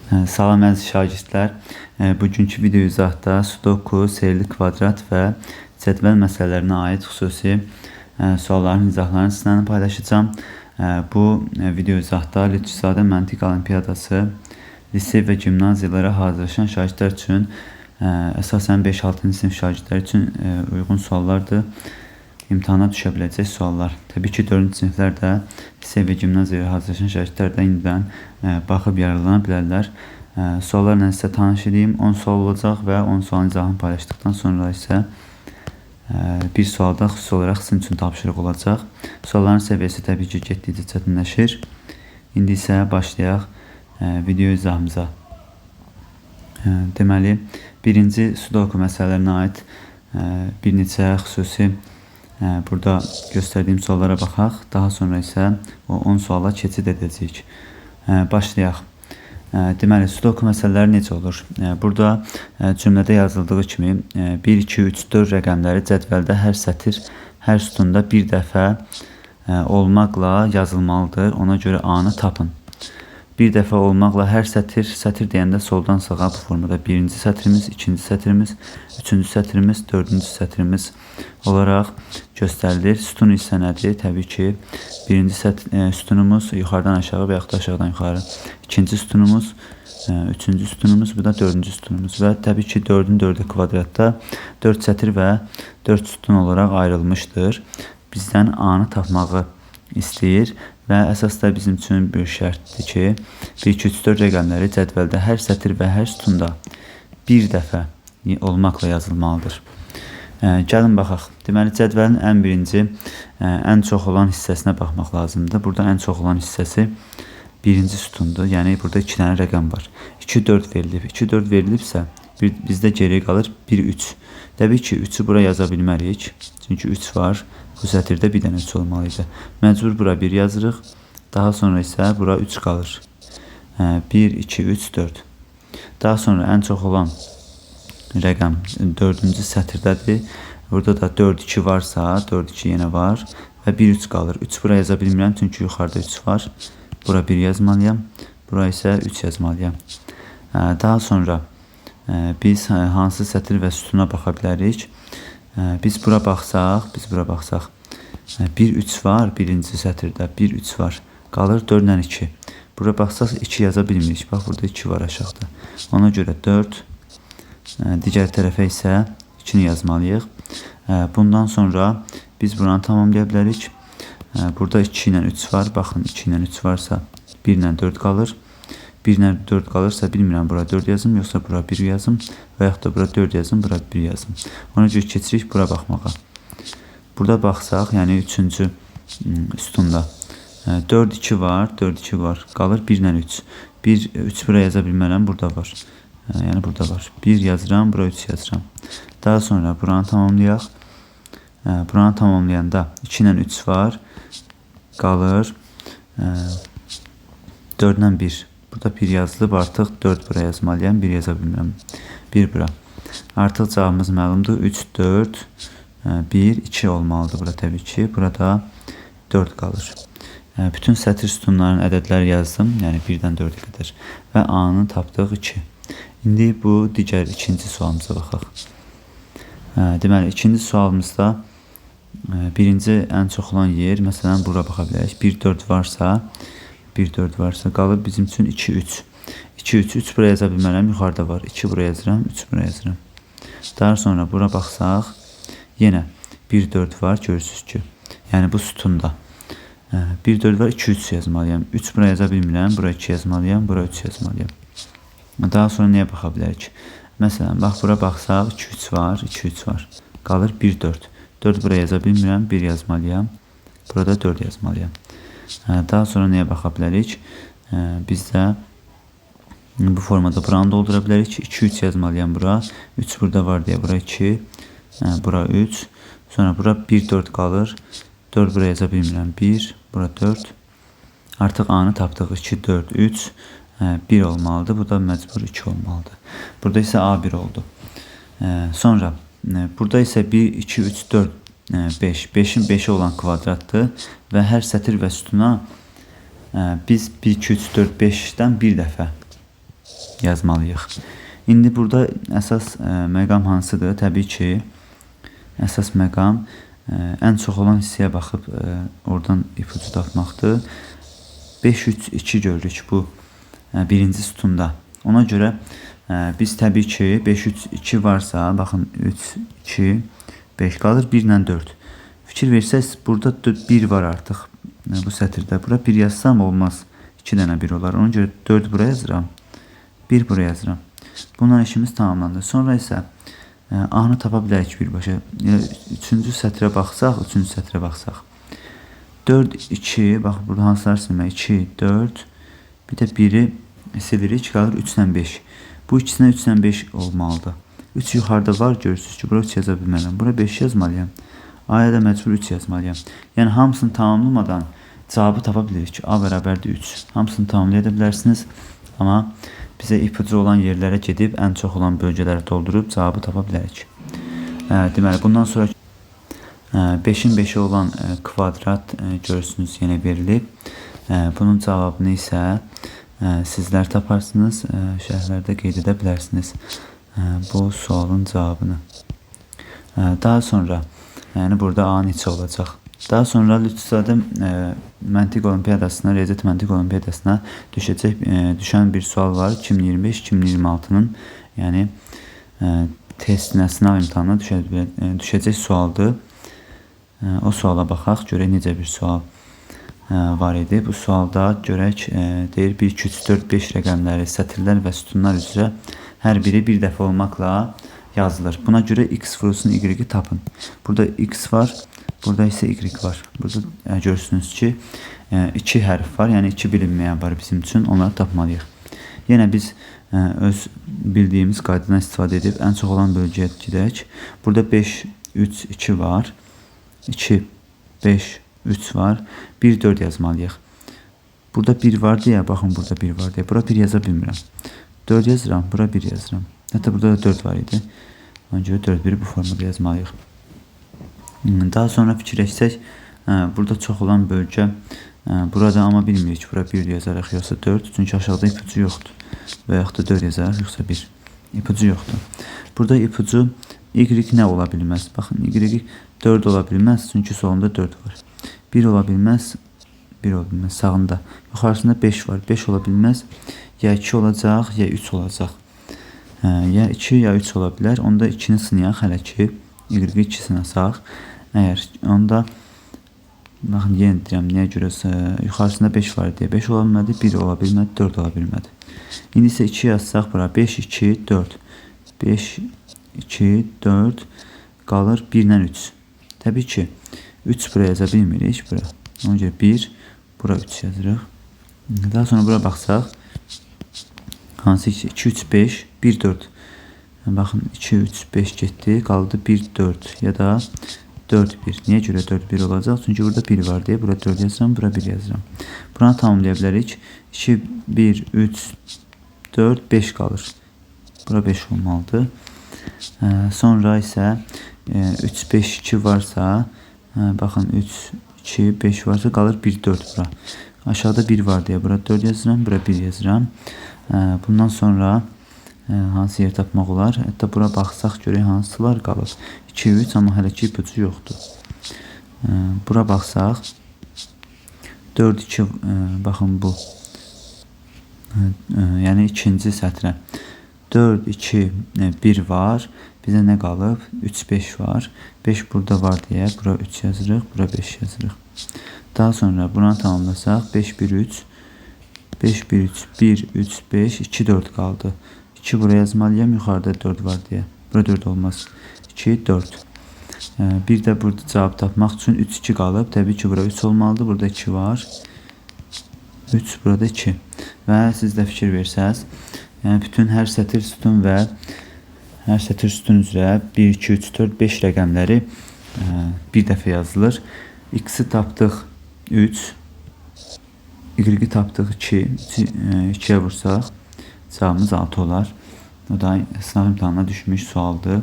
Salam əziz şagirdlər. Bugünkü video izahda sudoku, seyirli kvadrat və cədvəl məsələlərinə aid xüsusi sualların izahlarını sizlərlə paylaşacağım. Bu video izahda Lütfüzadə Məntiq Olimpiyadası lisey və gimnaziyalara hazırlaşan şagirdlər üçün əsasən 5-6-cı sinif şagirdlər üçün uyğun suallardır. İmtahana düşə biləcək suallar. Təbii ki, 4-cü siniflər də lisey və gimnaziyaya hazırlaşan şagirdlər də indidən baxıb yararlana bilərlər. Suallarla sizə tanış edeyim. 10 sual olacaq və 10 sualın izahını paylaşdıqdan sonra isə bir sualda xüsusi olaraq sizin üçün tapşırıq olacaq. Sualların səviyyəsi təbii ki, getdikcə çətinləşir. İndi isə başlayaq video izahımıza. Deməli, birinci sudoku məsələlərinə aid bir neçə xüsusi burada göstərdiyim suallara baxaq. Daha sonra isə o 10 suala keçid edəcəyik. Başlayaq. Deməli, sudoku məsələləri necə olur? Burada cümlədə yazıldığı kimi 1, 2, 3, 4 rəqəmləri cədvəldə hər sətir, hər sütunda bir dəfə olmaqla yazılmalıdır. Ona görə A-nı tapın. Bir dəfə olmaqla hər sətir deyəndə soldan sağa bu formada birinci sətrimiz, ikinci sətrimiz, üçüncü sətrimiz, dördüncü sətrimiz olaraq göstərilir. Sütun isə nədir? Təbii ki, birinci sütunumuz yuxarıdan aşağı və yaxud da aşağıdan yuxarı. İkinci sütunumuz, üçüncü sütunumuz, bu da dördüncü sütunumuz və təbii ki, 4-ün 4-ü kvadratda 4 sətir və 4 sütun olaraq ayrılmışdır. Bizdən A-nı tapmağı istəyir və əsasda bizim üçün bir şərtdir ki, 1, 2, 3, 4 rəqəmləri cədvəldə hər sətir və hər sütunda bir dəfə olmaqla yazılmalıdır. Gəlin baxaq. Deməli, cədvəlin ən birinci, ən çox olan hissəsinə baxmaq lazımdır. Burada ən çox olan hissəsi birinci sütundur. Yəni, burada 2 dənə rəqəm var. 2, 4 verilib. 2, 4 verilibsə, bizdə geriyə qalır 1, 3. Təbii ki, 3-ü bura yaza bilmərik. Çünki 3 var. Bu sətirdə bir dənə 3 olmalıydı. Məcbur bura 1 yazırıq. Daha sonra isə bura 3 qalır. 1, 2, 3, 4. Daha sonra ən çox olan rəqəm 4-cü sətirdədir. Burada da 4, 2 varsa, 4, 2 yenə var və 1, 3 qalır. 3 bura yaza bilmirəm, çünki yuxarıda 3 var. Bura 1 yazmalıyam. Bura isə 3 yazmalıyam. Daha sonra biz hansı sətir və sütuna baxa bilərik? Biz bura baxsaq, 1, 3 var birinci sətirdə, 1, 3 var. Qalır 4 ilə 2. Bura baxsaq 2 yaza bilmirik. Bax, burada 2 var aşağıda. Ona görə 4. Digər tərəfə isə 2-ni yazmalıyıq. Bundan sonra biz buranı tamamlaya bilərik. Burada 2 ilə 3 var. Baxın, 2 ilə 3 varsa 1 ilə 4 qalır. 1 ilə 4 qalırsa, bilmirəm, bura 4 yazım, yoxsa bura 1 yazım və yaxud da bura 4 yazım, bura 1 yazım. Ona görə keçirik bura baxmağa. Burada baxsaq, yəni 3-cü sütunda 4, 2 var, 4, 2 var. Qalır 1 ilə 3. 1, 3 bura yaza bilmərəm, burada var. Yəni burada var. 1 yazıram, bura 3 yazıram. Daha sonra buranı tamamlayaq. Buranı tamamlayanda 2 ilə 3 var. Qalır 4 ilə 1. Burada 1 yazılıb, artıq 4 bura yazmalıyam, 1 yaza bilmirəm. 1 bura. Artıq cavabımız məlumdur. 3, 4, 1, 2 olmalıdır bura təbii ki. Burada 4 qalır. Bütün sətir sütunların ədədləri yazdım. Yəni 1-dən 4-ə qədər. Və A-nı tapdıq 2. İndi bu digər ikinci sualımıza baxaq. Deməli, ikinci sualımızda birinci ən çox olan yer, məsələn, bura baxa bilərik. 1, 4 varsa, 1, 4 varsa qalır bizim üçün 2, 3. 2, 3, 3 bura yaza bilmərəm, yuxarıda var. 2 bura yazıram, 3 bura yazıram. Daha sonra bura baxsaq, yenə 1, 4 var, görürsünüz ki. Yəni bu sütunda. 1, 4 var, 2, 3 yazmalıyam. 3 bura yaza bilmirəm, bura 2 yazmalıyam, bura 3 yazmalıyam. Daha sonra nəyə baxa bilərik? Məsələn, bax, bura baxsaq, 2, 3 var, 2, 3 var. Qalır 1, 4. 4 bura yaza bilmirəm, 1 yazmalıyam. Burada 4 yazmalıyam. Daha sonra nəyə baxa bilərik? Biz də bu formada buranı doldura bilərik. 2, 3 yazmalıyam bura. 3 burada var deyə bura 2. Bura 3. Sonra bura 1, 4 qalır. 4 bura yaza bilmirəm. 1, bura 4. Artıq A-nı tapdıq. 2, 4, 3. 1 olmalıdır. Bu da məcbur 2 olmalıdır. Burada isə A1 oldu. Sonra burada isə 1, 2, 3, 4, 5. 5-in 5'i olan kvadratdır və hər sətir və sütuna biz 1, 2, 3, 4, 5-dən bir dəfə yazmalıyıq. İndi burada əsas məqam hansıdır? Təbii ki, əsas məqam ən çox olan hissəyə baxıb oradan ipucu tapmaqdır. 5-3-2 görürük bu birinci sütunda. Ona görə biz təbii ki 5-3-2 varsa, baxın 3-2 5 qalır 1 ilə 4. Fikir versəz burada 1 var artıq bu sətirdə. Bura 1 yazsam olmaz. 2 dənə 1 olar. Ona görə 4 buraya yazıram. 1 buraya yazıram. Bundan işimiz tamamlandı. Sonra isə A-nı tapa bilərik birbaşa. 3-cü sətrə baxsaq, 3-cü sətrə baxsaq. 4, 2, bax burada hansılar silmək? 2, 4, bir də 1-i silirik, qalır 3 ilə 5. Bu ikisinə 3 ilə 5 olmalıdır. 3 yuxarıda var, görürsünüz ki, bura 3 yaza bilməliyəm. Bura 5 yazmalıyam. A-ya da məcbur 3 yazmalıyam. Yəni, hamısını tamamlamadan cavabı tapa bilirik. A bərabərdir 3. Hamısını tamamlaya da bilərsiniz. Amma bizə ipucu olan yerlərə gedib, ən çox olan bölgələri doldurub cavabı tapa bilərik. Deməli, bundan sonra 5-in 5-i olan kvadrat görürsünüz yenə verilib. Bunun cavabını isə sizlər taparsınız, şərhlərdə qeyd edə bilərsiniz bu sualın cavabını. Daha sonra, yəni burada A neçə olacaq? Daha sonra Lütfüzadə məntiq olimpiyadasına, riyaziyyat məntiq olimpiyadasına düşən bir sual var. 2025-2026-nın yəni testinə, sınav imtahanına düşəcək sualdır. O suala baxaq, görək necə bir sual var idi. Bu sualda görək, deyir 1, 2, 3, 4, 5 rəqəmləri, sətirlər və sütunlar üzrə hər biri bir dəfə olmaqla yazılır. Buna görə x vurulsun y-i tapın. Burada x var, burada isə y var. Burada görürsünüz ki, 2 hərf var, yəni 2 bilinməyən var bizim üçün. Onları tapmalıyıq. Yenə biz öz bildiyimiz qaydadan istifadə edib ən çox olan bölgəyə gedək. Burada 5, 3, 2 var. 2, 5, 3 var. 1, 4 yazmalıyıq. Burada 1 var deyə, baxın burada 1 var deyə. Bura 1 yaza bilmirəm. 4 yazıram, bura 1 yazıram. Hətta burada da 4 var idi. Ona görə 4, 1-i bu formada yazmalıyıq. Daha sonra fikirləşsək, burada çox olan bölgə burada, amma bilmirik. Bura 1 yazaraq, yoxsa 4. Çünki aşağıda ipucu yoxdur. Və yaxud da 4 yazaraq, yoxsa 1. İpucu yoxdur. Burada ipucu y nə ola bilməz? Baxın, y 4 ola bilməz. Çünki solunda 4 var. 1 ola bilməz. 1 ola bilməz. Sağında. Yuxarısında 5 var. 5 ola bilməz. Ya 2 olacaq, ya 3 olacaq. Ya 2, ya 3 ola bilər. Onda 2-ni sınayaq hələ ki. Y-i 2 sınasaq. Əgər onda, baxın, yenə deyirəm, niyə görəsə, yuxarısında 5 var deyə 5 ola bilmədi, 1 ola bilmədi, 4 ola bilmədi. İndi isə 2 yazsaq bura, 5, 2, 4. 5, 2, 4 qalır 1 ilə 3. Təbii ki, 3 bura yaza bilmirik, bura. Ona görə 1, bura 3 yazırıq. Daha sonra bura baxsaq, hansı 2, 3, 5, 1, 4. Baxın, 2, 3, 5 getdi, qaldı 1, 4 ya da 4, 1. Niyə görə 4, 1 olacaq? Çünki burada 1 var deyə, bura 4 yazıram, bura 1 yazıram. Buna tamamlaya bilərik. 2, 1, 3, 4, 5 qalır. Bura 5 olmalıdır. Sonra isə 3, 5, 2 varsa, baxın 3, 2, 5 varsa qalır 1, 4 bura. Aşağıda 1 var deyə, bura 4 yazıram, bura 1 yazıram. Bundan sonra hansı yer tapmaq olar? Hətta bura baxsaq görək hansılar qalır. 2, 3, amma hələ ki ipucu yoxdur. Bura baxsaq 4, 2, baxın bu. Yəni ikinci sətrə 4, 2, 1 var. Bizə nə qalıb? 3, 5 var. 5 burada var deyə bura 3 yazırıq, bura 5 yazırıq. Daha sonra buna tamamlasaq 5, 1, 3, 5, 1, 3, 1, 3, 5, 2, 4 qaldı. 2 buraya yazmalıyam, yuxarıda 4 var deyə. Bura 4 olmaz. 2, 4. Bir də burada cavab tapmaq üçün 3, 2 qalıb. Təbii ki, bura 3 olmalıdır. Burada 2 var. 3, burada 2. Və siz də fikir versəz, yəni bütün hər sətir sütun və hər sətir sütun üzrə 1, 2, 3, 4, 5 rəqəmləri bir dəfə yazılır. X-i tapdıq 3. Y-i tapdıq 2. 2-yə vursaq cavabımız 6 olar. O da sınav imtahanına düşmüş sualdır.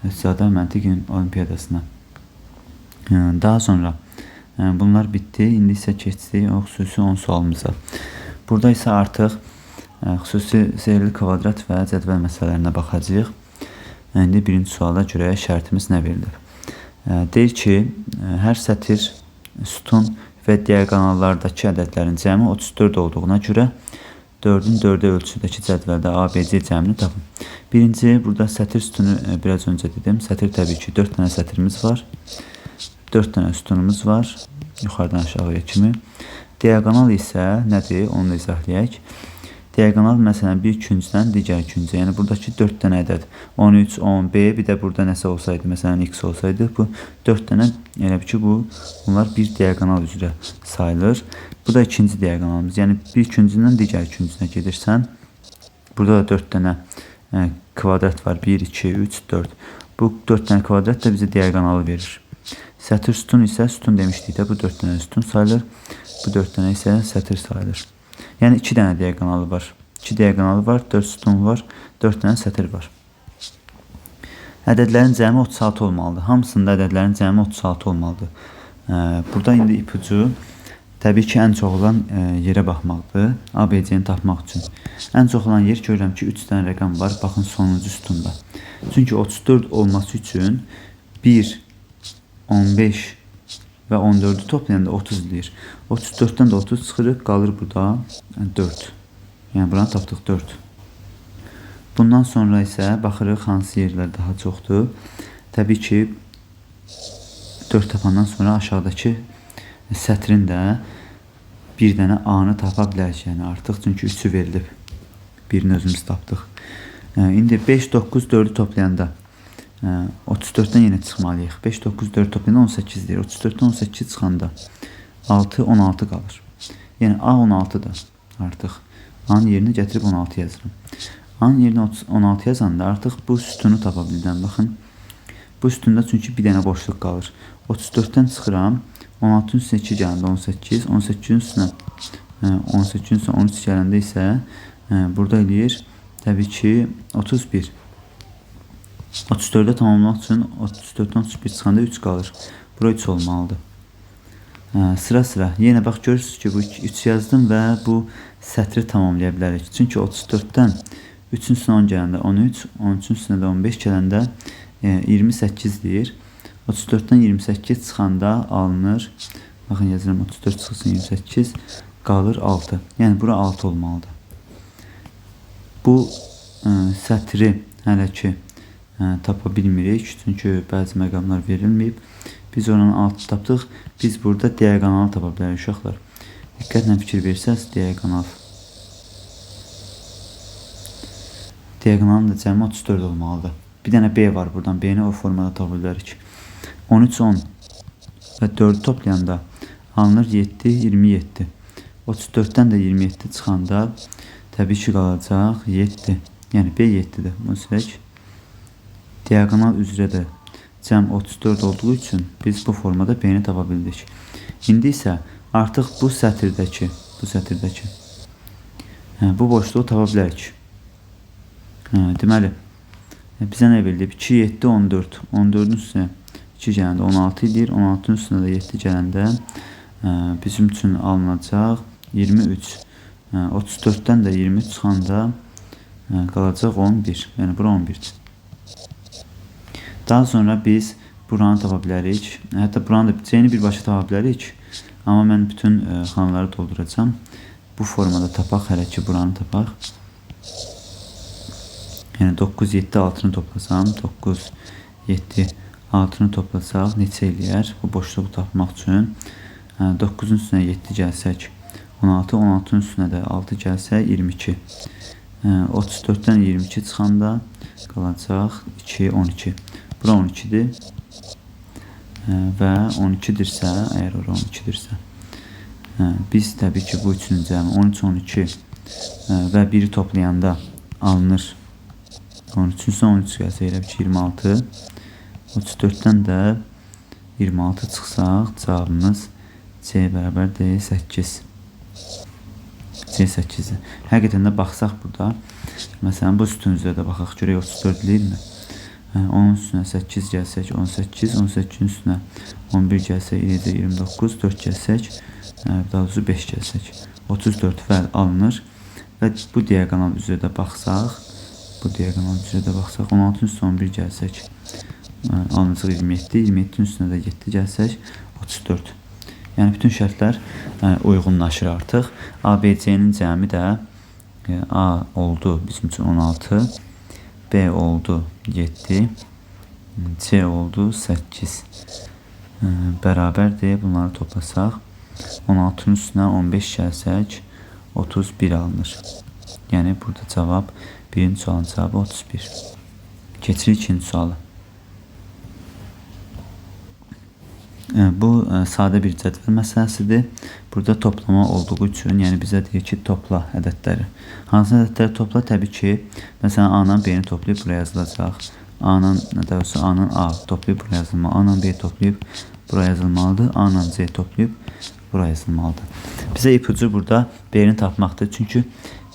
Lütfüzadə məntiq olimpiyadasına. Daha sonra bunlar bitdi. İndi isə keçdik o xüsusi 10 sualımıza. Burada isə artıq Xüsusi seyirli kvadrat və cədvəl məsələlərinə baxacağıq. İndi birinci suala görə şərtimiz nə verilir? Deyir ki, hər sətir, sütun və diaqonallardakı ədədlərin cəmi 34 olduğuna görə 4-ün 4-ə ölçüdəki cədvəldə ABC cəmini tapın. Birinci, burada sətir sütunu biraz öncə dedim. Sətir təbii ki 4 dənə sətirimiz var. 4 dənə sütunumuz var. Yuxarıdan aşağıya kimi. Diaqonal isə nədir? Onu da izahlayaq. Diaqonal məsələn bir küncdən digər küncə, yəni buradakı 4 dənə ədəd 13, 10, B, bir də burada nəsə olsaydı, məsələn x olsaydı, bu 4 dənə, elə ki bunlar bir diaqonal üzrə sayılır. Bu da ikinci diaqonalımız, yəni bir küncündən digər küncünə gedirsən. Burada da 4 dənə kvadrat var, 1, 2, 3, 4. Bu 4 dənə kvadrat da bizə diaqonalı verir. Sətir sütun isə, sütun demişdik də, bu 4 dənə sütun sayılır. Bu 4 dənə isə sətir sayılır. Yəni 2 dənə diaqonalı var. 2 diaqonalı var, 4 sütun var, 4 dənə sətir var. Ədədlərin cəmi 36 olmalıdır. Hamısında ədədlərin cəmi 36 olmalıdır. Burada indi ipucu təbii ki ən çox olan yerə baxmaqdır. ABC-ni tapmaq üçün. Ən çox olan yer görürəm ki 3 dənə rəqəm var. Baxın sonuncu sütunda. Çünki 34 olması üçün 1, 15 və 14'ü toplayanda 30 deyir. 34'dən də 30 çıxırıq, qalır burada 4. Yəni buranı tapdıq 4. Bundan sonra isə baxırıq hansı yerlər daha çoxdur. Təbii ki 4 tapandan sonra aşağıdakı sətrin də bir dənə A-nı tapa bilərik. Yəni artıq çünki 3'ü verilib. Birini özümüz tapdıq. İndi 5, 9, 4'ü toplayanda 34'ten yine çıxmalıyıq. 5, 9, 4 toplayanda 18 deyir. 34'ten 18 çıxanda 6, 16 qalır. Yəni A 16'da artıq. A'nın yerini gətirib 16 yazıram. A'nın yerini 16 yazanda artıq bu sütunu tapa bilirəm. Baxın. Bu sütunda çünki bir dənə boşluq qalır. 34'ten çıxıram. 16'ın üstünə 2 gələndə 18. 18'in üstünə 18'in üstünə 13 gələndə isə burada eləyir. Təbii ki 31. 34'e tamamlamaq üçün 34'ten 31 çıxanda 3 qalır. Bura 3 olmalıdır. Sıra sıra. Yenə bax görürsünüz ki bu 3 yazdım və bu sətri tamamlaya bilərik. Çünki 34'ten 3'ün üstünə 10 gələndə 13, 13'ün üstünə də 15 gələndə 28 deyir. 34'ten 28 çıxanda alınır. Baxın yazıram 34 çıxsın 28 qalır 6. Yəni bura 6 olmalıdır. Bu sətri hələ ki tapa bilmirik. Çünki bəzi məqamlar verilməyib. Biz oranın 6 tapdıq. Biz burada diaqonalı tapa bilərik uşaqlar. Diqqətlə fikir versəz diaqonal. Diaqonalın da cəmi 34 olmalıdır. Bir dənə B var buradan. B-ni o formada tapa bilərik. 13, 10 və 4'ü toplayanda alınır 7, 27. 34'ten də 27 çıxanda təbii ki qalacaq 7. Yəni B 7'dir. Bunu silək. Diaqonal üzrə də cəm 34 olduğu üçün biz bu formada B-ni tapa bildik. İndi isə artıq bu sətirdəki bu boşluğu tapa bilərik. Deməli bizə nə verilib? 2, 7, 14. 14'ün üstünə 2 gələndə 16 edir. 16'ın üstünə də 7 gələndə bizim üçün alınacaq 23. 34'ten də 23 çıxanda qalacaq 11. Yəni bura 11'dir. Daha sonra biz buranı tapa bilərik. Hətta buranı da C-ni birbaşa tapa bilərik. Amma mən bütün xanaları dolduracağam. Bu formada tapaq, hələ ki buranı tapaq. Yəni 9, 7, 6'nı toplasam, 9, 7, 6'nı toplasaq neçə eləyər? Bu boşluğu tapmaq üçün 9'un üstünə 7 gəlsək 16, 16'nın üstünə də 6 gəlsə 22. 34'ten 22 çıxanda qalacaq 2, 12. Bura 12'dir. Və 12'dirsə, əgər ora 12'dirsə, biz təbii ki bu üçünün cəmi 13, 12 və 1'i toplayanda alınır. 13'ün üstünə 13 gəlsə elə ki 26. 34'ten də 26 çıxsaq cavabımız C bərabərdir 8. C 8'dir. Həqiqətən də baxsaq burada, məsələn bu sütun üzrə də baxaq, görək 34 deyilmi? Onun üstünə 8 gəlsək 18, 18'in üstünə 11 gəlsək 29, 4 gəlsək daha doğrusu 5 gəlsək 34 fəal alınır. Və bu diaqonal üzrə də baxsaq, 16-nın üstünə 11 gəlsək, alınacaq 27, 27-nin üstünə də 7 gəlsək, 34. Yəni bütün şərtlər uyğunlaşır artıq. ABC-nin cəmi də A oldu bizim üçün 16, B oldu 7, C oldu 8. Bərabərdir. Bunları toplasaq, 16-nın üstünə 15 gəlsək, 31 alınır. Yəni burada cavab, birinci sualın cavabı 31. Keçirik ikinci sualı. Bu sadə bir cədvəl məsələsidir. Burada toplama olduğu üçün, yəni bizə deyir ki, topla ədədləri. Hansı ədədləri topla? Təbii ki, məsələn, A-nın B-ni toplayıb buraya yazılacaq. A-nın A toplayıb buraya yazılmalı. A-nın B toplayıb buraya yazılmalıdır. A-nın C toplayıb buraya yazılmalıdır. Bizə ipucu burada B-ni tapmaqdır. Çünki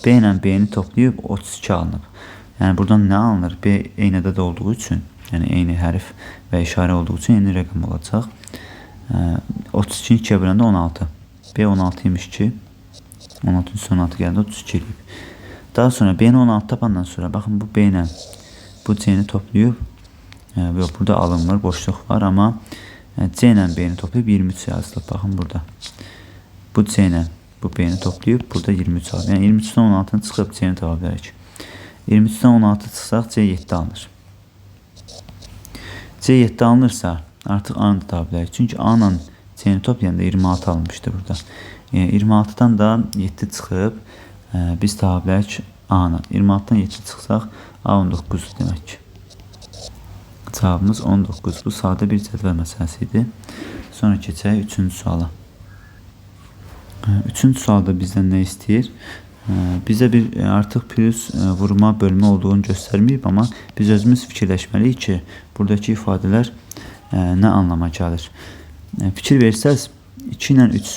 B ilə B-ni toplayıb 32 alınıb. Yəni buradan nə alınır? B eyni ədəd olduğu üçün, yəni eyni hərf və işarə olduğu üçün eyni rəqəm olacaq. 32-ni 2-yə böləndə 16. B 16 imiş ki, 16-nın üstünə 16 gəldi, 32 eləyib. Daha sonra B-ni 16 tapandan sonra, baxın bu B ilə bu C-ni toplayıb, yox, burada alınmır, boşluq var, amma C ilə B-ni toplayıb 23 yazılıb. Baxın burada. Bu C ilə bu B-ni toplayıb, burada 23 alıb. Yəni 23-dən 16-nı çıxıb C-ni tapa bilərik. 23-dən 16 çıxsaq C 7 alınır. C 7 alınırsa artıq A-nı da tapa bilərik. Çünki A-nı C-ni toplayanda 26 alınmışdı burada. 26-dan da 7 çıxıb biz tapa bilərik A-nı. 26-dan 7 çıxsaq A 19 demək ki. Cavabımız 19. Bu sadə bir cədvəl məsələsi idi. Sonra keçək 3-cü suala. 3-cü sualda bizdən nə istəyir? Bizə bir artıq plus vurma, bölmə olduğunu göstərməyib, amma biz özümüz fikirləşməliyik ki, buradakı ifadələr nə anlama gəlir. Fikir versəz, 2 ilə 3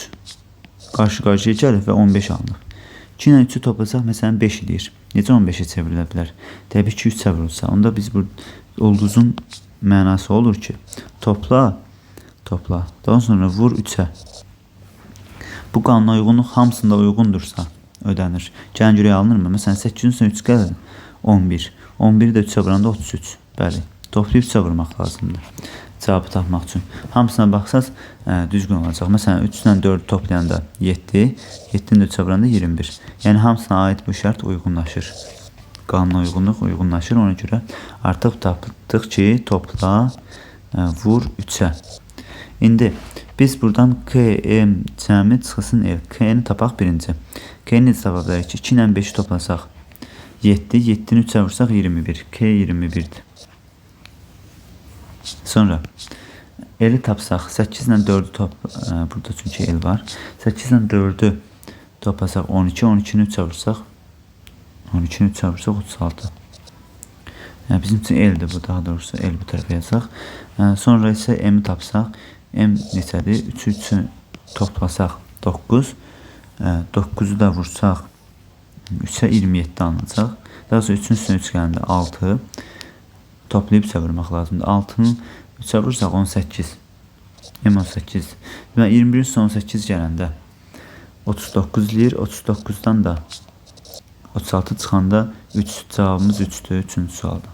qarşı-qarşıya gəlir və 15 alınır. 2 ilə 3-ü toplasaq, məsələn 5 edir. Necə 15-ə çevrilə bilər? Təbii ki, 3 çevrilsə, onda biz bu ulduzun mənası olur ki, topla, daha sonra vur 3-ə. Bu qanuna uyğunluq hamısında uyğundursa ödənir. Gəlin görək alınırmı? Məsələn 8-in üstünə 3 gəlir, 11. 11-i də 3-ə vuranda 33. Bəli, toplayıb 3-ə vurmaq lazımdır. Cavabı tapmaq üçün. Hamısına baxsaz düzgün olacaq. Məsələn 3-dən 4-ü toplayanda 7, 7-ni də 3-ə vuranda 21. Yəni hamısına aid bu şərt uyğunlaşır. Qanuna uyğunluq uyğunlaşır. Ona görə artıq tapdıq ki, topla, vur 3-ə. İndi biz buradan K, M, cəmi çıxsın L. K-ni tapaq birinci. K-ni necə tapa bilərik ki, 2 ilə 5-i toplasaq 7, 7-ni 3-ə vursaq 21. K 21-dir. Sonra L-i tapsaq 8 ilə 4-ü burada çünki L var. 8 ilə 4-ü toplasaq 12, 12-ni 3-ə vursaq 36. Yəni bizim üçün L-dir bu, daha doğrusu L bu tərəfə yazaq. Sonra isə M-i tapsaq, M neçədir? 3-ü toplasaq 9, 9-u da vursaq 3-ə 27 alınacaq. Daha sonra 3-ün üstünə 3 gələndə 6, toplayıb 3-ə vurmaq lazımdır. 6-nı 3-ə vursaq 18, M 18. Və 21-in üstünə 18 gələndə 39 eləyir, 39-dan da 36 çıxanda 3, cavabımız 3-dür, 3-cü sualda.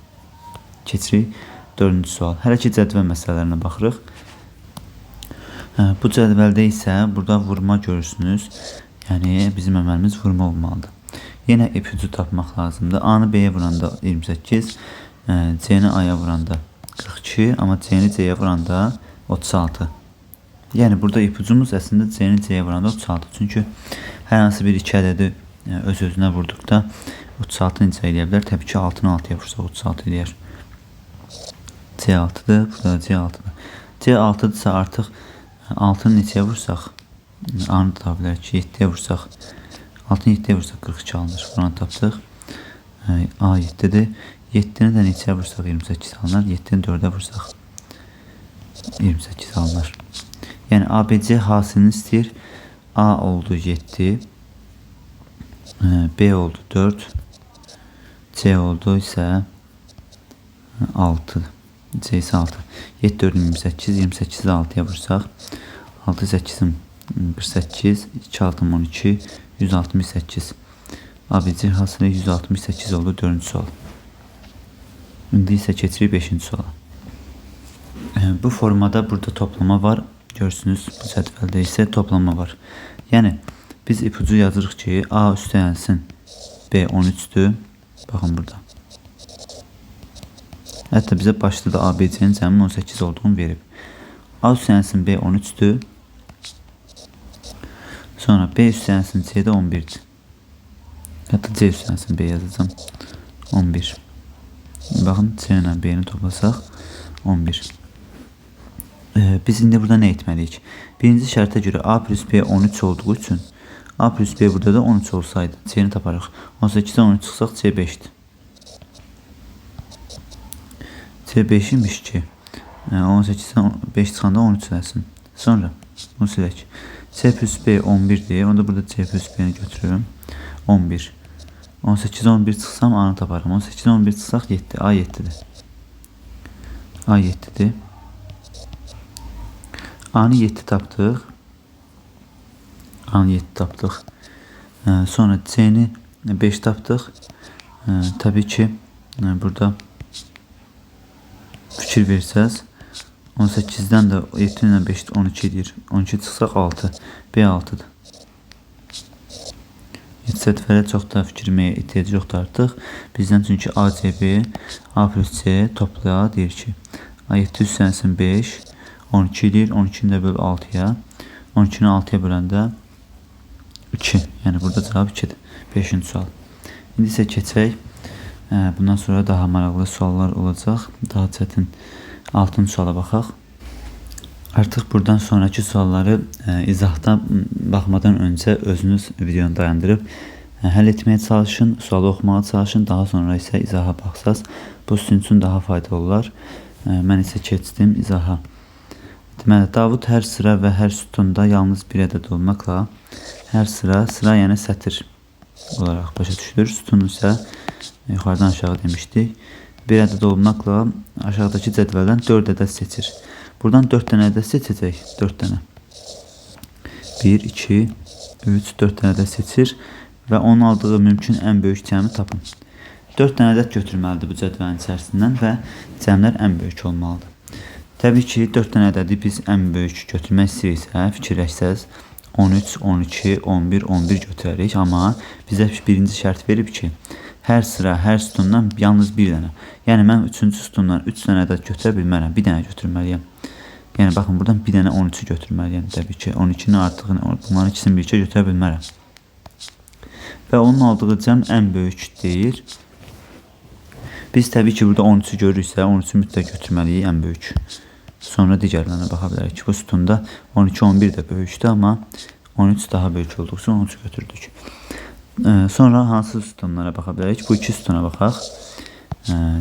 Keçirik 4-cü sual. Hələ ki cədvəl məsələlərinə baxırıq. Bu cədvəldə isə burada vurma görürsünüz. Yəni bizim əməlimiz vurma olmalıdır. Yenə ipucu tapmaq lazımdır. A-nı B-yə vuranda 28, C-ni A-ya vuranda 42, amma C-ni C-yə vuranda 36. Yəni burada ipucumuz əslində C-ni C-yə vuranda 36. Çünki hər hansı bir iki ədədi öz-özünə vurduqda 36 necə eləyə bilər? Təbii ki, 6-nı 6-ya vursaq 36 eləyər. C6-dır, burada C6-dır. C6-dırsa artıq 6-nı neçəyə vursaq, A-nı da tapa bilərik ki, 7-yə vursaq, 6-nı 7-yə vursaq 42 alınır. Buranı tapdıq. A 7-dir. 7-ni də neçəyə vursaq 28 alınır. 7-ni 4-ə vursaq 28 alınır. Yəni ABC hasilini istəyir. A oldu 7, B oldu 4, C oldu isə 6. C isə 6. 7, 4, 28, 28-i 6-ya vursaq 6, 8-im 48, 2, 6, 12, 168. ABC hasılı 168 oldu 4-cü sual. İndi isə keçirik 5-ci suala. Bu formada burada toplama var. Görürsünüz bu cədvəldə isə toplama var. Yəni biz ipucu yazırıq ki A üstələnsin B 13'dür. Baxın burada. Hətta bizə başda da ABC'nin cəmin 18 olduğunu verib. A üstələnsin B 13'dür. Sonra B üstələnsin C də 11'dir. Hətta C üstələnsin B yazacağım. 11. Baxın C ilə B'ni toplasaq 11. Biz indi burada nə etməliyik? Birinci şərtə görə A plus B 13 olduğu üçün A plus B burada da 13 olsaydı C'ni taparıq. 18'den 13 çıxsaq C 5'dir. C 5'imiş ki 18'den 5 çıxanda 13 eləsin. Sonra bunu silək. C plus B 11'dir. Onda burada C plus B'ni götürürüm. 11. 18'den 11 çıxsam A'nı taparım. 18'den 11 çıxsaq 7. A 7'dir. A 7'dir. A'nı 7 tapdıq. A'nı 7 tapdıq. Sonra C'ni 5 tapdıq. Təbii ki burada fikir versəz 18'den də 7 ilə 5 12 edir. 12 çıxsaq 6. B 6'dır. Cədvələ çox da fikirməyə ehtiyac yoxdur artıq. Bizdən çünki A, C, B, A plus C toplaya deyir ki A 7 üstələnsin 5 12 edir. 12'ni də böl 6'ya. 12'ni 6'ya böləndə 2. Yəni burada cavab 2'dir. 5-ci sual. İndi isə keçək. Bundan sonra daha maraqlı suallar olacaq. Daha çətin 6-cı suala baxaq. Artıq buradan sonraki sualları izahda baxmadan öncə özünüz videonu dayandırıb həll etməyə çalışın, sualı oxumağa çalışın. Daha sonra isə izaha baxsaz bu sizin üçün daha faydalı olar. Mən isə keçdim izaha. Deməli, Davud hər sıra və hər sütunda yalnız bir ədəd olmaqla hər sıra yəni sətir olaraq başa düşülür. Sütun isə yuxarıdan aşağı demişdik. Bir ədəd olmaqla aşağıdakı cədvəldən 4 ədəd seçir. Buradan 4 dənə ədəd seçəcək. 4 dənə. 1, 2, 3, 4 dənə ədəd seçir və onun aldığı mümkün ən böyük cəmi tapın. 4 dənə ədəd götürməlidir bu cədvəlin içərisindən və cəmlər ən böyük olmalıdır. Təbii ki 4 dənə ədədi biz ən böyük götürmək istəyirsə, fikirləşsəz 13, 12, 11, 11 götürərik. Amma bizə birinci şərt verib ki hər sıra, hər sütundan yalnız bir dənə. Yəni mən 3-cü sütundan 3 dənə ədəd götürə bilmərəm. Bir dənə götürməliyəm. Yəni baxın buradan bir dənə 13'ü götürməliyəm təbii ki. 12'nin artığını, bunların ikisini birlikdə götürə bilmərəm. Və onun aldığı cəm ən böyük deyir. Biz təbii ki burada 13'ü görürüksə 13'ü mütləq götürməliyik ən böyük. Sonra digərlərinə baxa bilərik ki bu sütunda 12, 11 də böyükdür, amma 13 daha böyük olduğu üçün 13'ü götürdük. Sonra hansı sütunlara baxa bilərik? Bu iki sütuna baxaq.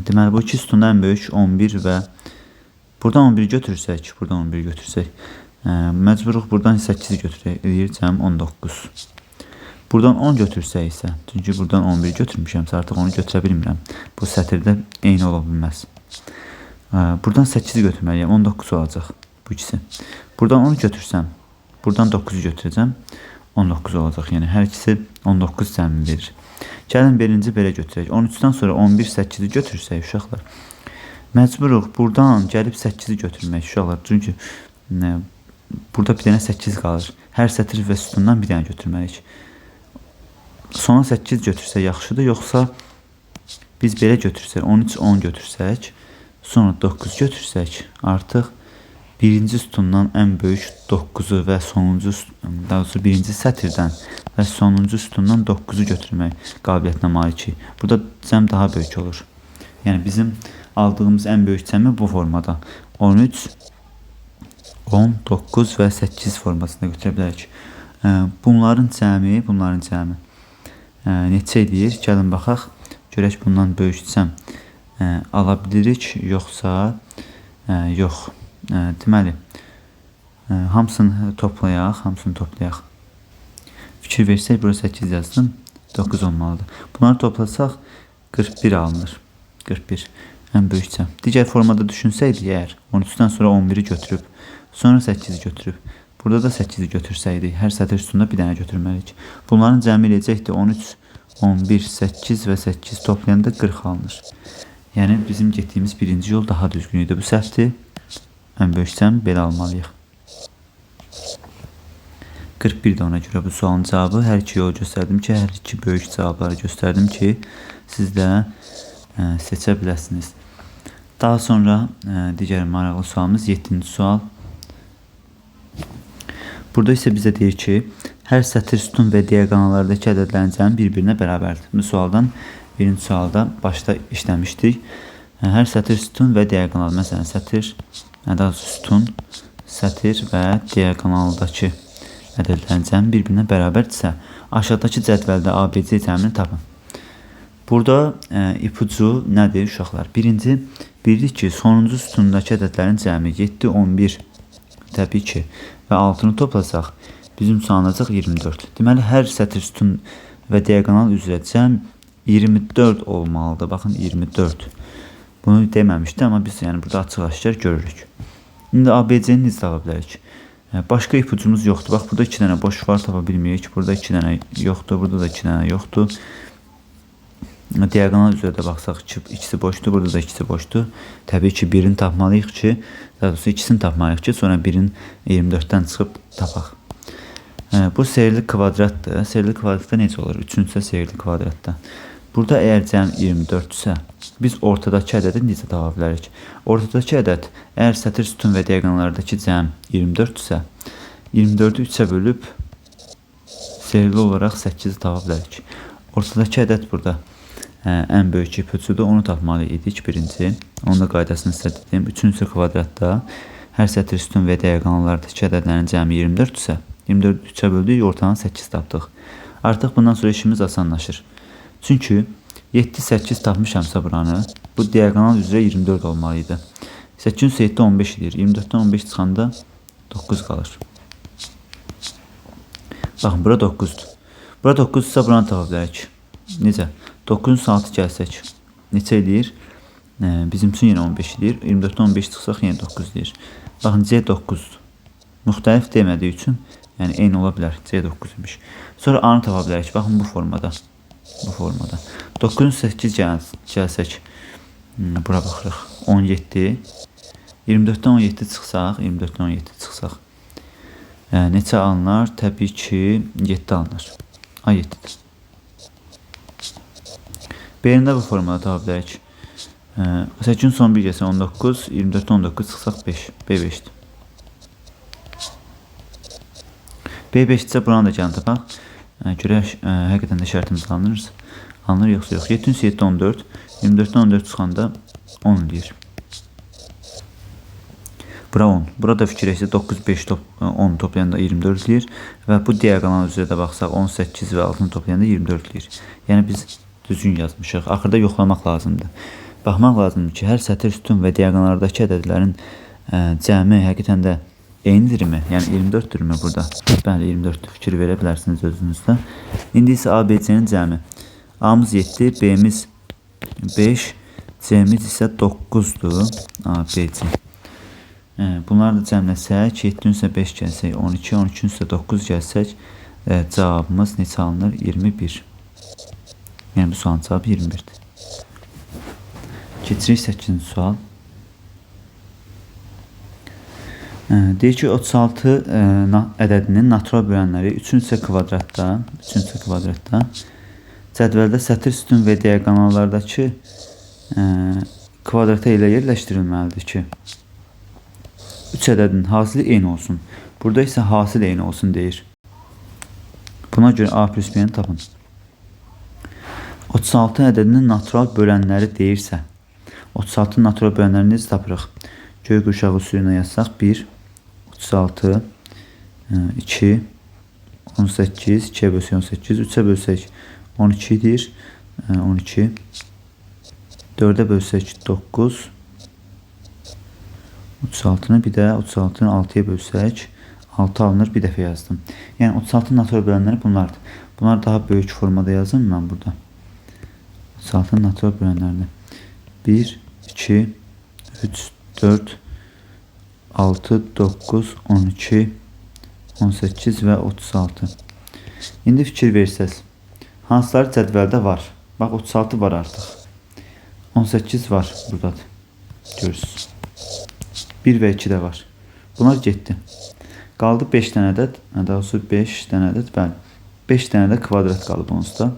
Deməli bu iki sütunda ən böyük 11 və buradan 11 götürsək, buradan 11 götürsək, məcburuq buradan 8'i götürək, cəm 19. Buradan 10 götürsək isə, çünki buradan 11 götürmüşəmsə artıq onu götürə bilmirəm. Bu sətirdə eyni ola bilməz. Buradan 8'i götürməliyəm, 19 olacaq bu ikisi. Buradan 10 götürsəm, buradan 9'u götürəcəm, 19 olacaq. Yəni hər ikisi 19 cəmi verir. Gəlin birinci belə götürək. 13'dən sonra 11, 8'i götürsək uşaqlar. Məcburuq buradan gəlib 8'i götürmək uşaqlar. Çünki burada bir dənə 8 qalır. Hər sətir və sütundan bir dənə götürməliyik. Sonra 8 götürsək yaxşıdır. Yoxsa biz belə götürsək, 13, 10 götürsək, sonra 9 götürsək, artıq birinci sütundan ən böyük 9'u və sonuncu, daha doğrusu birinci sətirdən və sonuncu sütundan 9'u götürmək qabiliyyətinə malikik. Burada cəm daha böyük olur. Yəni bizim aldığımız ən böyük cəmi bu formada. 13, 10, 9 və 8 formasında götürə bilərik. Bunların cəmi neçə edir? Gəlin baxaq. Görək bundan böyük cəm ala bilirik, yoxsa yox. Deməli, hamısını toplayaq. Fikir versək, bura 8 yazdım, 9 olmalıdır. Bunları toplasaq 41 alınır. 41 ən böyük cəm. Digər formada düşünsəydik əgər 13'dən sonra 11'i götürüb, sonra 8'i götürüb, burada da 8'i götürsəydik, hər sətir üstündə bir dənə götürməliyik. Bunların cəmi eləyəcəkdir 13, 11, 8 və 8 toplayanda 40 alınır. Yəni bizim getdiyimiz birinci yol daha düzgün idi. Bu səhvdir. Ən böyük cəm belə almalıyıq. 41 də ona görə bu sualın cavabı. Hər iki yolu göstərdim ki, hər iki böyük cavabları göstərdim ki, siz də seçə biləsiniz. Daha sonra digər maraqlı sualımız 7-ci sual. Burada isə bizə deyir ki, hər sətir, sütun və diaqonallardakı ədədlərin cəmi bir-birinə bərabərdir. Bu sualdan birinci sualda başda işləmişdik. Hər sətir, sütun və diaqonal, məsələn, sətir, sütun, sətir və diaqonaldakı ədədlərin cəmi bir-birinə bərabərdirsə, aşağıdakı cədvəldə ABC cəmini tapın. Burada ipucu nədir uşaqlar? Birinci, bildik ki, sonuncu sütundakı ədədlərin cəmi 7, 11, təbii ki, və 6-nı toplasaq, bizim sayılacaq 24. Deməli, hər sətir, sütun və diaqonal üzrə cəm 24 olmalıdır. Baxın, 24. Bunu deməmişdi, amma biz burada açıq-aşkar görürük. İndi ABC-ni necə tapa bilərik? Başqa ipucumuz yoxdur. Bax, burada 2 dənə boş var, tapa bilmirik. Burada 2 dənə yoxdur, burada da 2 dənə yoxdur. Diaqonal üzrə də baxsaq, ikisi boşdur, burada da ikisi boşdur. Təbii ki, birini tapmalıyıq ki, daha doğrusu ikisini tapmalıyıq ki, sonra birin 24-dən çıxıb tapaq. Bu seyirli kvadratdır. Seyirli kvadratda necə olur? 3-cü seyirli kvadratda. Burada əgər cəm 24-dürsə, biz ortadakı ədədi necə tapa bilərik? Ortadakı ədəd, əgər sətir, sütun və diaqonallardakı cəm 24-dürsə, 24-ü 3-ə bölüb seyirli olaraq 8-i tapa bilərik. Ortadakı ədəd burada ən böyük ipucudur. Onu tapmalı idik birinci. Onun da qaydasını sizə dedim. 3-cü kvadratda hər sətir, sütun və diaqonallardakı ədədlərin cəmi 24-dürsə, 24-ü 3-ə böldük, ortadan 8 tapdıq. Artıq bundan sonra işimiz asanlaşır. Çünki 7, 8 tapmışamsa buranı, bu diaqonal üzrə 24 olmalıydı. 8 7 15 edir. 24-dən 15 çıxanda 9 qalır. Baxın, bura 9-dur. Bura 9-dursa buranı tapa bilərik. Necə? 9-un saatı gəlsək, neçə edir? Bizim üçün yenə 15 edir. 24-dən 15 çıxsaq, yenə 9 edir. Baxın, C 9-dur. Müxtəlif demədiyi üçün, yəni eyni ola bilər. C 9 imiş. Sonra A-nı tapa bilərik. Baxın, bu formada. Bu formada. 9-un 8 gəlsək, bura baxırıq. 17. 24-dən 17 çıxsaq, 24-dən 17 çıxsaq, neçə alınır? Təbii ki, 7 alınır. A 7-dir. B-ni də bu formada tapa bilərik. 8-in son 1 gəlsə 19, 24-dən 19 çıxsaq 5. B 5-dir. B 5-dirsə buranı da gəlin tapaq. Görək, həqiqətən də şərtimiz alınır, yoxsa yox. 7 7 14, 24-dən 14 çıxanda 10 edir. Bura 10. Burada fikirləşsə 9, 5, 10 toplayanda 24 edir. Və bu diaqonal üzrə də baxsaq 18 və 6-nı toplayanda 24 edir. Yəni biz düzgün yazmışıq. Axırda yoxlamaq lazımdır. Baxmaq lazımdır ki, hər sətir, sütun və diaqonallardakı ədədlərin cəmi həqiqətən də eynidirmi? Yəni 24-dürmü burada? Bəli, 24-dür. Fikir verə bilərsiniz özünüzdə. İndi isə ABC-nin cəmi. A-mız 7, B-miz 5, C-miz isə 9-dur. ABC. Bunları da cəmləsək, 7-ün isə 5 gəlsək 12, 12-ün isə 9 gəlsək, cavabımız neçə alınır? 21. Yəni bu sualın cavabı 21-dir. Keçirik 8-ci sual. Deyir ki, 36 ədədinin natural bölənləri 3-cü kvadratda cədvəldə sətir, sütun və diaqonallardakı kvadrata ilə yerləşdirilməlidir ki, 3 ədədin hasili eyni olsun. Burada isə hasil eyni olsun deyir. Buna görə A plus B-ni tapın. 36 ədədinin natural bölənləri deyirsə, 36 natural bölənləri necə tapırıq? Göy qurşağı üsuluna yazsaq 1, 36, 2, 18, 2-yə bölsək 18, 3-ə bölsək 12 edir, 12, 4-ə bölsək 9, 36-nı bir də 36-nı 6-ya bölsək 6 alınır, bir dəfə yazdım. Yəni 36 natural bölənləri bunlardır. Bunlar daha böyük formada yazım mən burada. 36 natural bölənlərini 1, 2, 3, 4, 6, 9, 12, 18 və 36. İndi fikir versəz, Hansıları cədvəldə var? Bax 36 var artıq. 18 var buradadır. Görürsünüz. 1 və 2 də var. Bunlar getdi. Qaldı 5 dənə ədəd. Daha doğrusu 5 dənə ədəd. Bəli. 5 dənə də kvadrat qalıb onsuz da.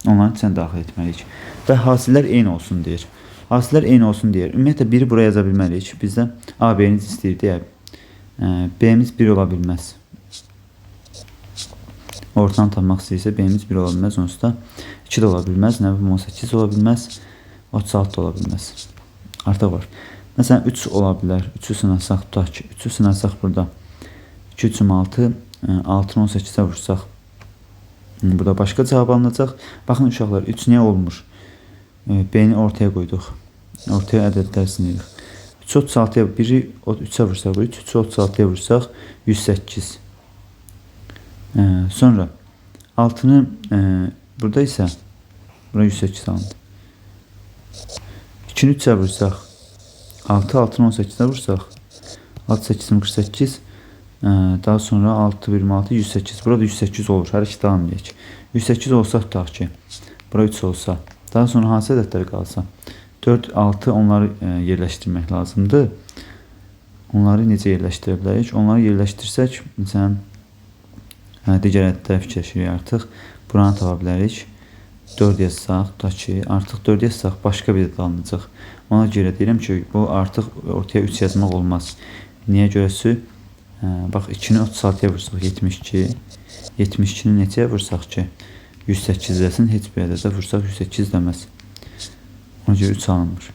Onları içine daxil etməliyik. Və hasillər eyni olsun deyir. Hasillər eyni olsun deyir. Ümumiyyətlə 1-i buraya yaza bilməliyik. Bizdə A, B-niz istəyir deyə. B-miz 1 ola bilməz. Ortadan tapmaq istəyirsə B-miz 1 ola bilməz. Onsuz da 2 də ola bilməz. Nə bilim 18 ola bilməz. 36 da ola bilməz. Artıq var. Məsələn 3 ola bilər. 3-ü sınasaq tutaq ki. 3-ü sınasaq burada. 2 3 6. 6-nı 18-ə vursaq. Burada başqa cavab alınacaq. Baxın uşaqlar 3 niyə olmur? B-ni ortaya qoyduq. Ortaya ədədlər sinirik. 3 36-ya 1-i 3-ə vursaq. 3 3-ü 36-ya vursaq 108. Sonra 6-nı burada isə bura 108 alındı. 2-ni 3-ə vursaq 6 6-nı 18-ə vursaq 6 8 48. Daha sonra 6 26 108. Burada 108 olur. Hər iki davam edək. 108 olsa tutaq ki, bura 3 olsa, daha sonra hansı ədədlər qalsa 4 6 onları yerləşdirmək lazımdır. Onları necə yerləşdirə bilərik? Onları yerləşdirsək, məsələn, digər ədədlərə fikirləşirik artıq. Buranı tapa bilərik. 4 yazsaq, tutaq ki, artıq 4 yazsaq başqa bir ədəd alınacaq. Ona görə deyirəm ki, bu artıq ortaya 3 yazmaq olmaz. Niyə görəsi? Bax 2-ni 36-ya vursaq 72. 72-ni neçəyə vursaq ki 108 desin, heç bir ədədə vursaq 108 deməz. Ona görə 3 alınmır.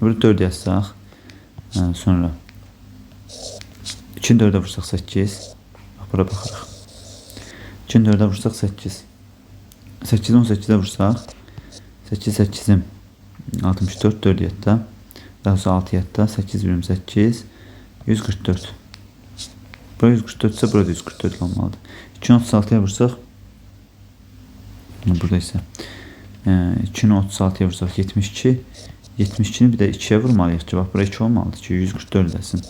Burada 4 yazsaq, sonra 2-ni 4-ə vursaq 8. Bax bura baxırıq. 2-ni 4-ə vursaq 8. 8-i 18-ə vursaq 8 8-im 64 4 yətdə. Daha sonra 6 yətdə 8 28 144. Bura 144 ise burada 144 olmalıdır. 2'ni 36'ya vursak, burada ise 2'ni 36'ya vursak 72. 72'ni bir de 2'ye vurmalıyıq ki, bak bura 2 olmalıdır ki 144 desin.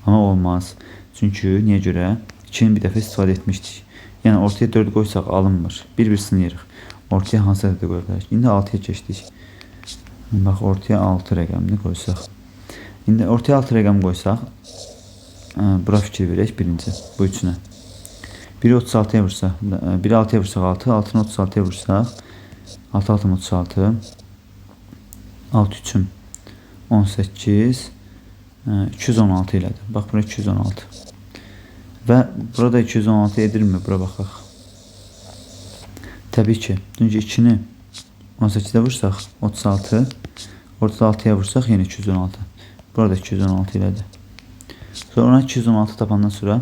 Ama olmaz. Çünkü niye göre 2'ni bir dəfə istifadə etmişdik. Yani ortaya 4 qoysaq alınmır. Bir sınırıq. Ortaya hansı ədədə qoya bilərik? İndi 6'ya keçdik. Bax ortaya 6 rəqəmini qoysaq. İndi ortaya 6 rəqəm qoysaq, bura fikir verək birinci bu üçünə. 1'i 36'ya vursaq, 1'i 6'ya vursaq 6, 6'nı 36'ya vursaq 6 6 36, 6 3'üm 18, 216 ilədir. Bax bura 216. Və burada 216 edirmi? Bura baxaq. Təbii ki, çünki 2'ni 18'də vursaq 36, ortada 6'ya vursaq yenə 216. Burada 216 ilədir. Sonra 216 tapandan sonra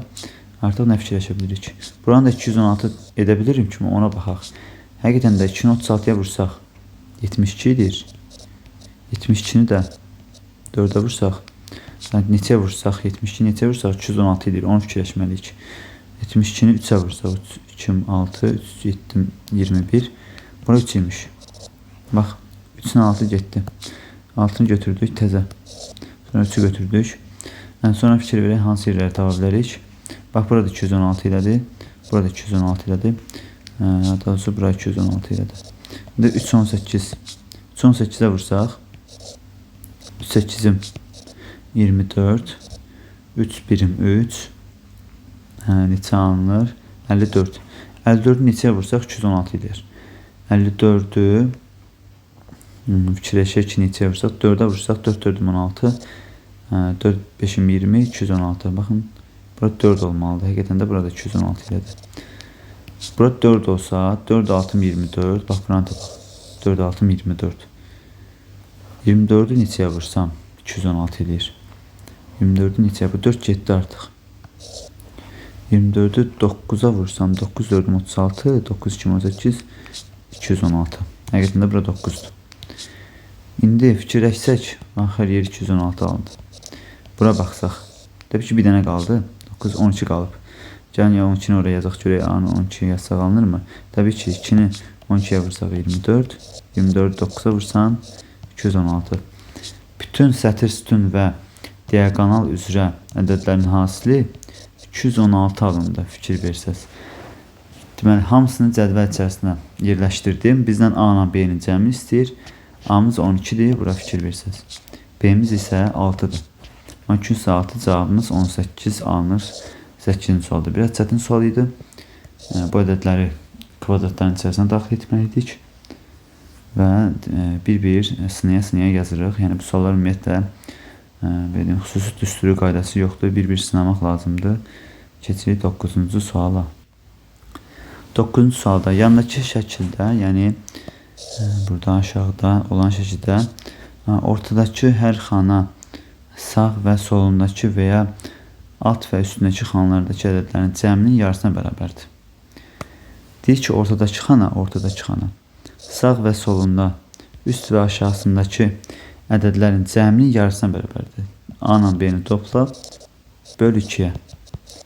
artıq nə fikirləşə bilirik? Buranı da 216 edə bilirim ki, ona baxaq. Həqiqətən də 236'ya vursaq 72 edir. 72'ni də 4'ə vursaq, neçəyə vursaq, 72 neçəyə vursaq 216 edir. Onu fikirləşməliyik. 72'ni 3'ə vursaq 3 6 3 7 21. Bura 3 imiş. Bax 3'ün 6 getdi. 6'ını götürdük təzə. Sonra 3'ü götürdük. Sonra fikir verək hansı yerləri tapa bilərik. Bax burada 216 ilədir. Burada 216 ilədir. Daha doğrusu bura 216 ilədir. İndi 3 18. 3 18'ə vursaq 3 8'im 24. 3 birim 3. Neçə alınır? 54. 54'ü neçəyə vursaq 216 edir. 54'ü fikirləşək ki, neçəyə vursaq 4'ə vursaq 4 4 16. 4 5'im 20 216. Bakın burada 4 olmalıdır. Həqiqətən də burada 216 ilədir. Burada 4 olsa 4 6 24. Bax buranı tapaq. 4 6 24. 24'ü neçəyə vursam 216 edir. 24'ü neçəyə bu 4 getdi artıq. 24'ü 9'a vursam 9 4 36 9 2 18 216. Həqiqətən də burada 9'dur. İndi fikirləşsək, axır yer 216 alındı. Bura baxsaq, təbii ki bir dənə qaldı. 9 12 qalıb. Gəlin ya 12'ni oraya yazaq görək, A-nı 12 yazsaq alınırmı? Təbii ki 2'ni 12'yə vursaq 24, 24 9'a vursan 216. Bütün sətir sütun və diaqonal üzrə ədədlərin hasili 216 alındı fikir versəz. Deməli, hamısını cədvəl içərisinə yerləşdirdim. Bizdən A ilə B-nin cəmini istəyir. A-mız 12-dir, bura fikir versəz. B-miz isə 6-dır. 12 + 6 cavabımız 18 alınır. 8-ci sualda biraz çətin sual idi. Bu ədədləri kvadratların içərisinə daxil etməliydik. Və bir-bir sınaya yazırıq. Yəni, bu suallar ümumiyyətlə xüsusi düsturu qaydası yoxdur. Bir-bir sınamaq lazımdır. Keçirik 9-cu suala. 9-cu sualda yandakı şəkildə, yəni burada aşağıda olan şəkildə ortadakı hər xana sağ və solundakı və ya alt və üstündəki xanalardakı ədədlərin cəminin yarısına bərabərdir. Deyir ki, ortadakı xana sağ və solunda üst və aşağısındakı ədədlərin cəminin yarısına bərabərdir. A ilə B-ni topla, böl 2-yə.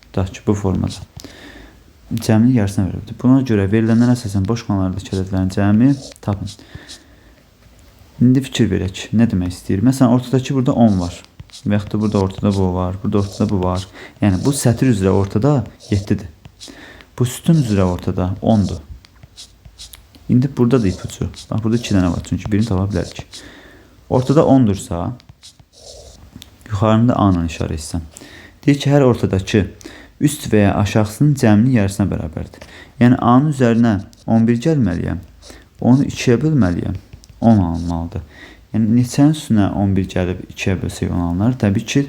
Tutaq ki, bu formada. Cəminin yarısına bərabərdir. Buna görə verilənlərə əsasən boş xanalardakı ədədlərin cəmi tapın. İndi fikir verək. Nə demək istəyir? Məsələn, ortadakı burada 10 var. Və yaxud da burada ortada bu var. Burada ortada bu var. Yəni, bu sətir üzrə ortada 7-dir. Bu sütun üzrə ortada 10-dur. İndi burada da ipucu. Bax, burada 2 dənə var. Çünki birini tapa bilərik. Ortada 10-dursa, yuxarında A ilə işarə etsən. Deyir ki, hər ortadakı üst və ya aşağısının cəminin yarısına bərabərdir. Yəni, A-nın üzərinə 11 gəlməliyəm. Onu 2-yə bölməliyəm. 10 alınmalıdır. Yəni, neçənin üstünə 11 gəlib 2-yə bölsək 10 alınır? Təbii ki,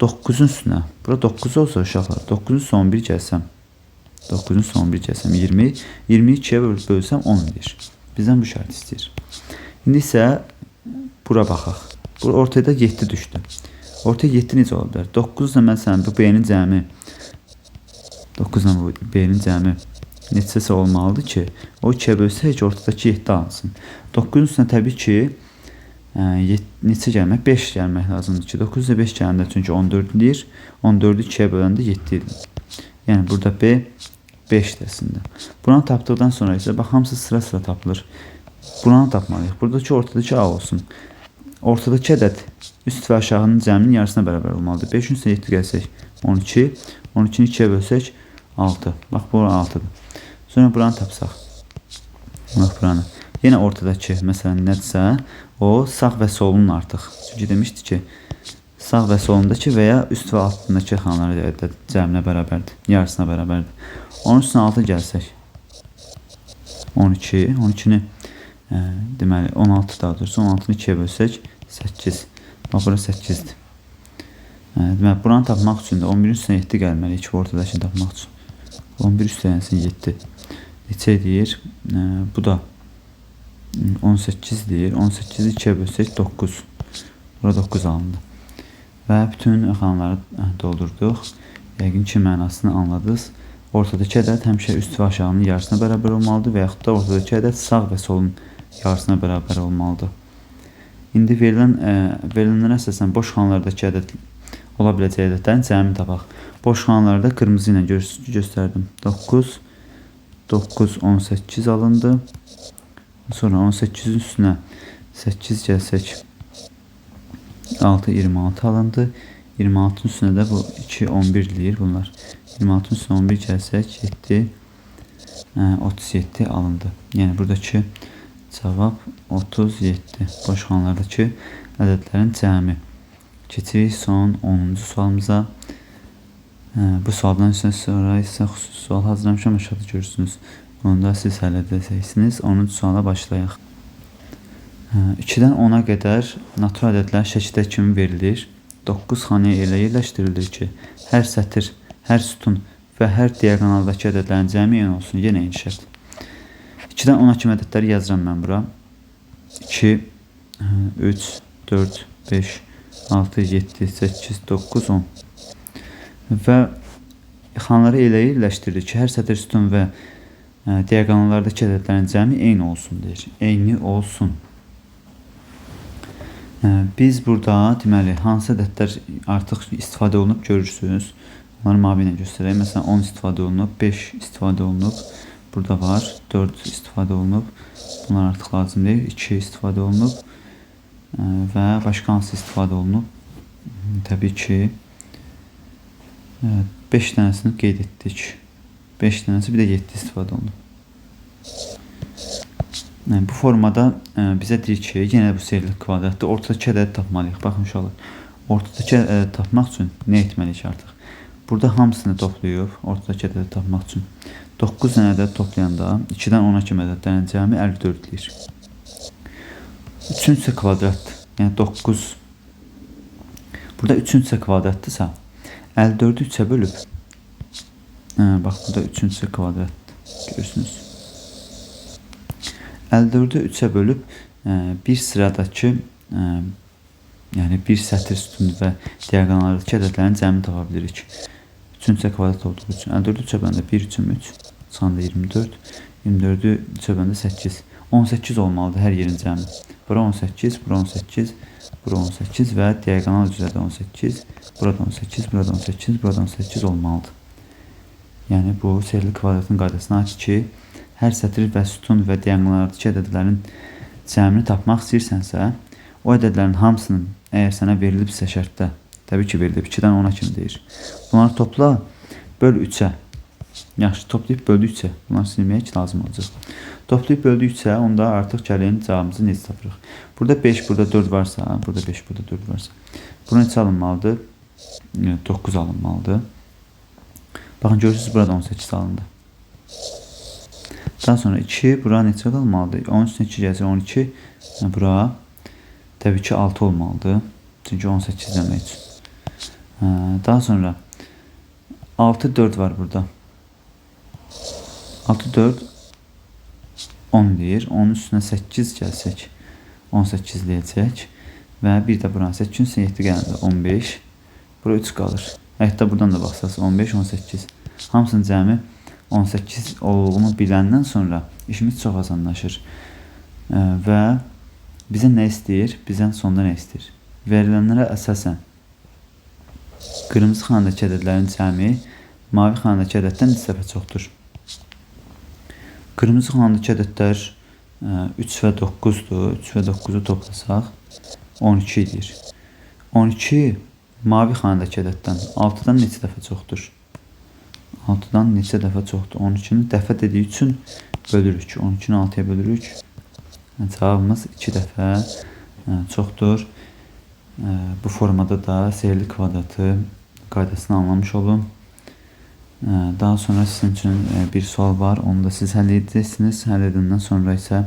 9-un üstünə. Bura 9 olsa uşaqlar, 9-un üstünə 11 gəlsəm, 9-un üstünə 11 gəlsəm 20, 22-yə bölsəm 10 edir. Bizdən bu şərt istəyir. İndi isə bura baxaq. Bura ortaya da 7 düşdü. Ortaya 7 necə ola bilər? 9 ilə məsələn bu B-nin cəmi 9 ilə bu B-nin cəmi neçəsə olmalıdır ki, o 2-yə bölsə heç ortadakı 7 alınsın. 9-un üstünə təbii ki, neçə gəlmək? 5 gəlmək lazımdır ki, 9 ilə 5 gələndə çünki 14 deyir. 14-ü 2-yə böləndə 7 edir. Yəni, burada B 5-dir əslində. Bunu tapdıqdan sonra isə, bax, hamısı sıra-sıra tapılır. Bunu tapmalıyıq. Buradakı ortadakı A olsun. Ortadakı ədəd üst və aşağının cəminin yarısına bərabər olmalıdır. 5-ün üstünə 7 gəlsək 12, 12-ni 2-yə bölsək 6. Bax, bu 6-dır. Sonra buranı tapsaq. Bax, buranı. Yenə ortadakı, məsələn, nədirsə, o sağ və solunun artıq. Çünki demişdi ki, sağ və solundakı və ya üst və altındakı xanaların ədəd cəminə bərabərdir. Yarısına bərabərdir. Onun üstünə 6 gəlsək 12, 12-ni deməli 16 daha doğrusu 16-nı 2-yə bölsək 8. Bax, bura 8-dir. Deməli, buranı tapmaq üçün də 11-in üstünə 7 gəlməliyik ki, ortadakını tapmaq üçün. 11 üstə 7. Neçə edir? Bu da 18 deyir. 18-i 2-yə bölsək 9. Bura 9 alındı. Və bütün xanaları doldurduq. Yəqin ki, mənasını anladınız. Ortadakı ədəd həmişə üst və aşağının yarısına bərabər olmalıdır və yaxud da ortadakı ədəd sağ və solun yarısına bərabər olmalıdır. İndi verilənlərə əsasən boş xanalardakı ədəd ola biləcək ədədlərin cəmini tapaq. Boş xanalarda qırmızı ilə göstərdim. 9, 9, 18 alındı. Sonra 18-in üstünə 8 gəlsək 6, 26 alındı. 26-ın üstünə də bu 2, 11 deyir bunlar. 26-ın üstünə 11 gəlsək 7, 37 alındı. Yəni, buradakı cavab 37. Boş xanalardakı ədədlərin cəmi. Keçirik son 10-cu sualımıza. Bu sualdan sonra isə xüsusi sual hazırlamışam, aşağıda görürsünüz. Onu da siz həll edəcəksiniz. 10-cu suala başlayaq. 2-dən 10-a qədər natural ədədlər şəkildə kimi verilir. 9 xanaya elə yerləşdirilir ki, hər sətir, hər sütun və hər diaqonaldakı ədədlərin cəmi eyni olsun. Yenə eyni şərt. 2-dən 10-a kimi ədədləri yazıram mən bura. 2, 3, 4, 5, 6, 7, 8, 9, 10. Və xanaları elə yerləşdirilir ki, hər sətir, sütun və diaqonallardakı ədədlərin cəmi eyni olsun deyir. Eyni olsun. Biz burada deməli hansı ədədlər artıq istifadə olunub görürsünüz. Onları mavi ilə göstərək. Məsələn 10 istifadə olunub, 5 istifadə olunub. Burada var 4 istifadə olunub. Bunlar artıq lazım deyil. 2 istifadə olunub və başqa hansı istifadə olunub? Təbii ki 5 dənəsini qeyd etdik. 5 dənəsi, bir də 7 istifadə olunub. Bu formada bizə deyir ki, yenə bu seyirlik kvadratdır. Ortadakı ədədi tapmalıyıq. Baxın uşaqlar. Ortadakı ədədi tapmaq üçün nə etməliyik artıq? Burada hamısını toplayıb ortadakı ədədi tapmaq üçün 9 dənə ədəd toplayanda 2-dən 10-a kimi ədədlərin cəmi 54 deyir. 3-ün isə kvadratdır. Yəni 9. Burada 3-ün isə kvadratdırsa 54-ü 3-ə bölüb. Bax burada 3-ün isə kvadratdır. Görürsünüz. 54'ü 3'e bölüp bir sıradaki yani bir sətir sütunu və diagonaldakı ədədlərin cəmini tapa bilirik. 3-ün isə kvadrat olduğu üçün 54'ü 3'e böləndə 1 3'üm 3, sonra 24, 24'ü 3'e böləndə 8. 18 olmalıdır hər yerin cəmi. Bura 18, bura 18, bura 18 və diagonal üzrə də 18, burada 18, burada 18, burada 18 olmalıdır. Yəni bu seyirlik kvadratın qaydasına aid ki, hər sətir və sütun və diagonaldakı ədədlərin cəmini tapmaq istəyirsənsə, o ədədlərin hamısının əgər sənə verilibsə şərtdə, təbii ki verilib, 2-dən 10-a kimi deyir. Bunları topla, böl 3-ə. Yaxşı, toplayıb böldü 3-ə. Bunları silməyə ki lazım olacaq. Toplayıb böldü 3-ə, onda artıq gəlin cavabımızı necə tapırıq. Burada 5, burada 4 varsa, burada 5, burada 4 varsa, bura neçə alınmalıdır? 9 alınmalıdır. Baxın, görürsünüz, burada 18 alındı. Daha sonra 2, bura neçə alınmalıdır? 10 üstüne 2 gəlsə 12, bura təbii ki 6 olmalıdır. Çünki 18 demək üçün. Daha sonra 6, 4 var burada. 6, 4, 10 deyir. 10 üstüne 8 gəlsək 18 deyəcək. Və bir də bura 8 üstüne 7 gələndə 15. Bura 3 qalır. Hətta buradan da baxsaq 15, 18. Hamısının cəmi 18 olduğunu biləndən sonra işimiz çox asanlaşır. Və bizə nə istəyir? Bizdən sonda nə istəyir? Verilənlərə əsasən qırmızı xanadakı ədədlərin cəmi mavi xanadakı ədəddən neçə dəfə çoxdur? Qırmızı xanadakı ədədlər 3 və 9'dur. 3 və 9'u toplasaq 12 edir. 12 mavi xanadakı ədəddən 6'dan neçə dəfə çoxdur? 6'dan neçə dəfə çoxdur? 12'ni dəfə dediyi üçün bölürük. 12'ni 6'ya bölürük. Cavabımız 2 dəfə çoxdur. Bu formada da seyirlik kvadratı qaydasını anlamış olun. Daha sonra sizin üçün bir sual var. Onu da siz həll edəcəksiniz. Həll edəndən sonra isə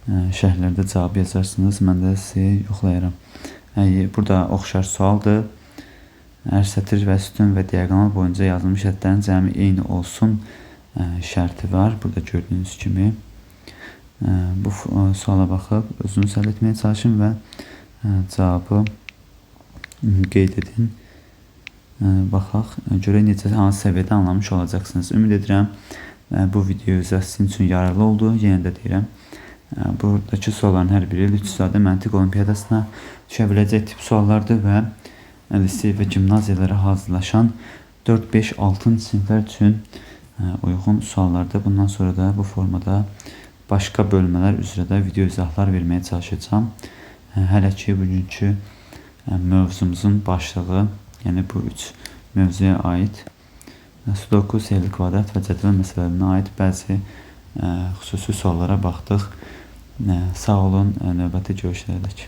şərhlərdə cavab yazarsınız. Mən də sizi yoxlayaram. Burada oxşar sualdır. Hər sətir və sütun və diagonal boyunca yazılmış ədədlərin cəmi eyni olsun şərti var. Burada gördüyünüz kimi. Bu suala baxıb özünüz həll etməyə çalışın və cavabı qeyd edin. Baxaq, görək necə, hansı səviyyədə anlamış olacaqsınız. Ümid edirəm bu video sizin üçün yararlı oldu. Yenə də deyirəm, buradakı sualların hər biri Lütfüzadə Məntiq Olimpiyadasına düşə biləcək tip suallardır və lisey və gimnaziyalara hazırlaşan 4, 5, 6 siniflər üçün uyğun suallardır. Bundan sonra da bu formada başqa bölmələr üzrə də video izahlar verməyə çalışacağam. Hələ ki bugünkü mövzumuzun başlığı, yəni bu 3 mövzuya aid Sudoku, seyirlik kvadrat və cədvəl məsələlərinə aid bəzi xüsusi suallara baxdıq. Sağ olun, növbəti görüşlərədək.